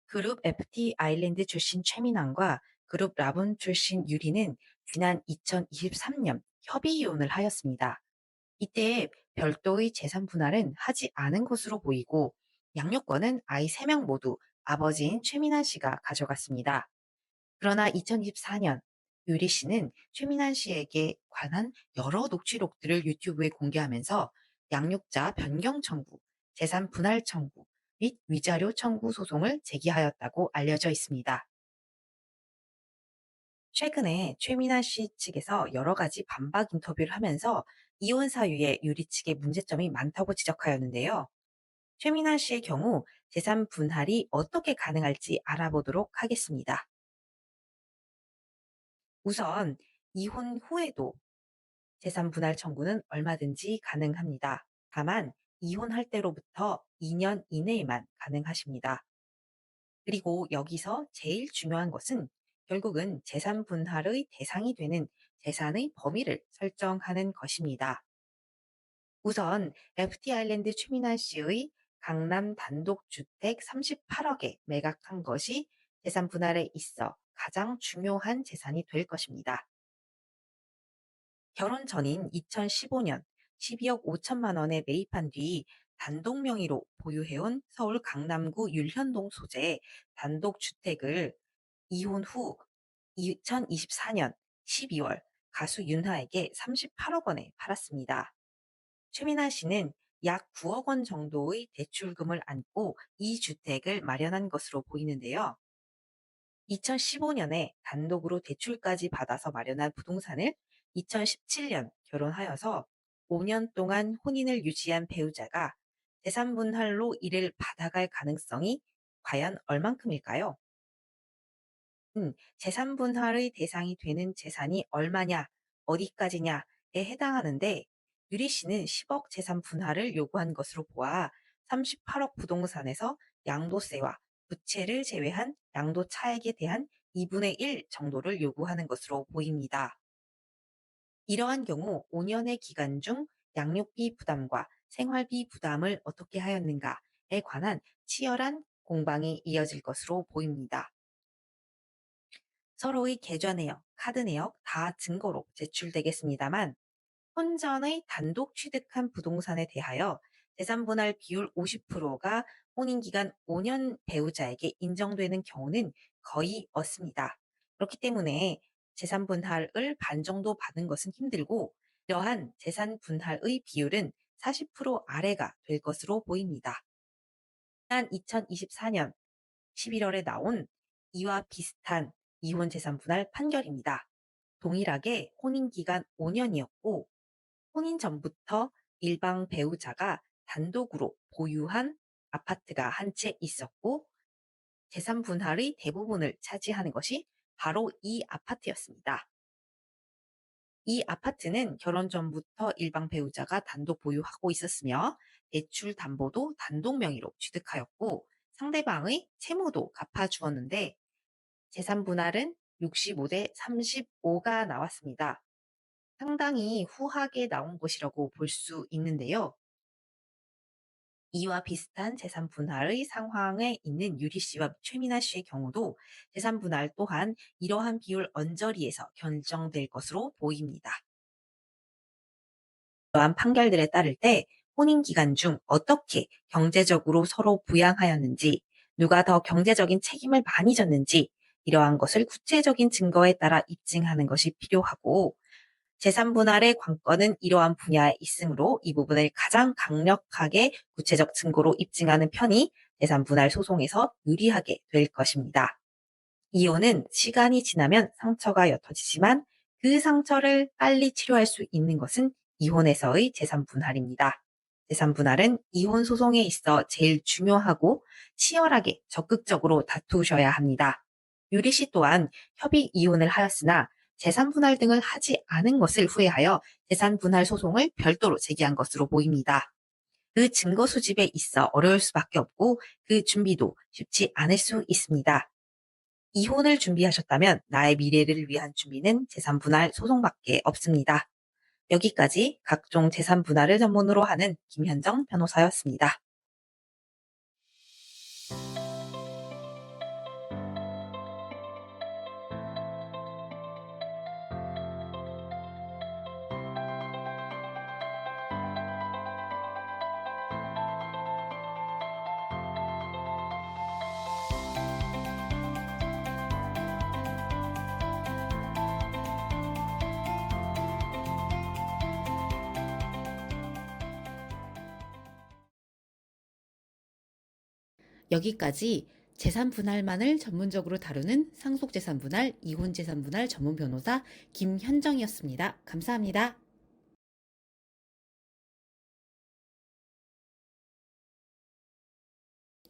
그룹 FT 아일랜드 출신 최민환과 그룹 라본 출신 유리는 지난 2023년 협의 이혼을 하였습니다. 이때 별도의 재산 분할은 하지 않은 것으로 보이고 양육권은 아이 3명 모두 아버지인 최민환 씨가 가져갔습니다. 그러나 2024년 유리 씨는 최민환 씨에게 관한 여러 녹취록들을 유튜브에 공개하면서 양육자 변경 청구, 재산 분할 청구 및 위자료 청구 소송을 제기하였다고 알려져 있습니다. 최근에 최민아 씨 측에서 여러 가지 반박 인터뷰를 하면서 이혼 사유에 유리 측의 문제점이 많다고 지적하였는데요. 최민아 씨의 경우 재산 분할이 어떻게 가능할지 알아보도록 하겠습니다. 우선 이혼 후에도 재산 분할 청구는 얼마든지 가능합니다. 다만 이혼할 때로부터 2년 이내에만 가능하십니다. 그리고 여기서 제일 중요한 것은 결국은 재산 분할의 대상이 되는 재산의 범위를 설정하는 것입니다. 우선 FT 아일랜드 최민아 씨의 강남 단독주택 38억에 매각한 것이 재산 분할에 있어 가장 중요한 재산이 될 것입니다. 결혼 전인 2015년 12억 5천만 원에 매입한 뒤 단독 명의로 보유해온 서울 강남구 율현동 소재의 단독주택을 이혼 후 2024년 12월 가수 윤하에게 38억 원에 팔았습니다. 최민아 씨는 약 9억 원 정도의 대출금을 안고 이 주택을 마련한 것으로 보이는데요. 2015년에 단독으로 대출까지 받아서 마련한 부동산을 2017년 결혼하여서 5년 동안 혼인을 유지한 배우자가 재산 분할로 이를 받아갈 가능성이 과연 얼만큼일까요? 재산 분할의 대상이 되는 재산이 얼마냐, 어디까지냐에 해당하는데 유리 씨는 10억 재산 분할을 요구한 것으로 보아 38억 부동산에서 양도세와 부채를 제외한 양도 차액에 대한 2분의 1 정도를 요구하는 것으로 보입니다. 이러한 경우 5년의 기간 중 양육비 부담과 생활비 부담을 어떻게 하였는가에 관한 치열한 공방이 이어질 것으로 보입니다. 서로의 계좌 내역, 카드 내역 다 증거로 제출되겠습니다만 혼전의 단독 취득한 부동산에 대하여 재산 분할 비율 50%가 혼인 기간 5년 배우자에게 인정되는 경우는 거의 없습니다. 그렇기 때문에 재산 분할을 반 정도 받은 것은 힘들고 이러한 재산 분할의 비율은 40% 아래가 될 것으로 보입니다. 지난 2024년 11월에 나온 이와 비슷한 이혼 재산 분할 판결입니다. 동일하게 혼인 기간 5년이었고 혼인 전부터 일방 배우자가 단독으로 보유한 아파트가 한 채 있었고 재산 분할의 대부분을 차지하는 것이 바로 이 아파트였습니다. 이 아파트는 결혼 전부터 일방 배우자가 단독 보유하고 있었으며 대출 담보도 단독 명의로 취득하였고 상대방의 채무도 갚아주었는데 재산 분할은 65대 35가 나왔습니다. 상당히 후하게 나온 것이라고 볼 수 있는데요. 이와 비슷한 재산 분할의 상황에 있는 유리 씨와 최민아 씨의 경우도 재산 분할 또한 이러한 비율 언저리에서 결정될 것으로 보입니다. 이러한 판결들에 따를 때 혼인 기간 중 어떻게 경제적으로 서로 부양하였는지, 누가 더 경제적인 책임을 많이 졌는지 이러한 것을 구체적인 증거에 따라 입증하는 것이 필요하고 재산 분할의 관건은 이러한 분야에 있으므로 이 부분을 가장 강력하게 구체적 증거로 입증하는 편이 재산 분할 소송에서 유리하게 될 것입니다. 이혼은 시간이 지나면 상처가 옅어지지만 그 상처를 빨리 치료할 수 있는 것은 이혼에서의 재산 분할입니다. 재산 분할은 이혼 소송에 있어 제일 중요하고 치열하게 적극적으로 다투셔야 합니다. 유리 씨 또한 협의 이혼을 하였으나 재산 분할 등을 하지 않은 것을 후회하여 재산 분할 소송을 별도로 제기한 것으로 보입니다. 그 증거 수집에 있어 어려울 수밖에 없고 그 준비도 쉽지 않을 수 있습니다. 이혼을 준비하셨다면 나의 미래를 위한 준비는 재산 분할 소송밖에 없습니다. 여기까지 각종 재산 분할을 전문으로 하는 김현정 변호사였습니다. 여기까지 재산 분할만을 전문적으로 다루는 상속재산 분할, 이혼재산 분할 전문 변호사 김현정이었습니다. 감사합니다.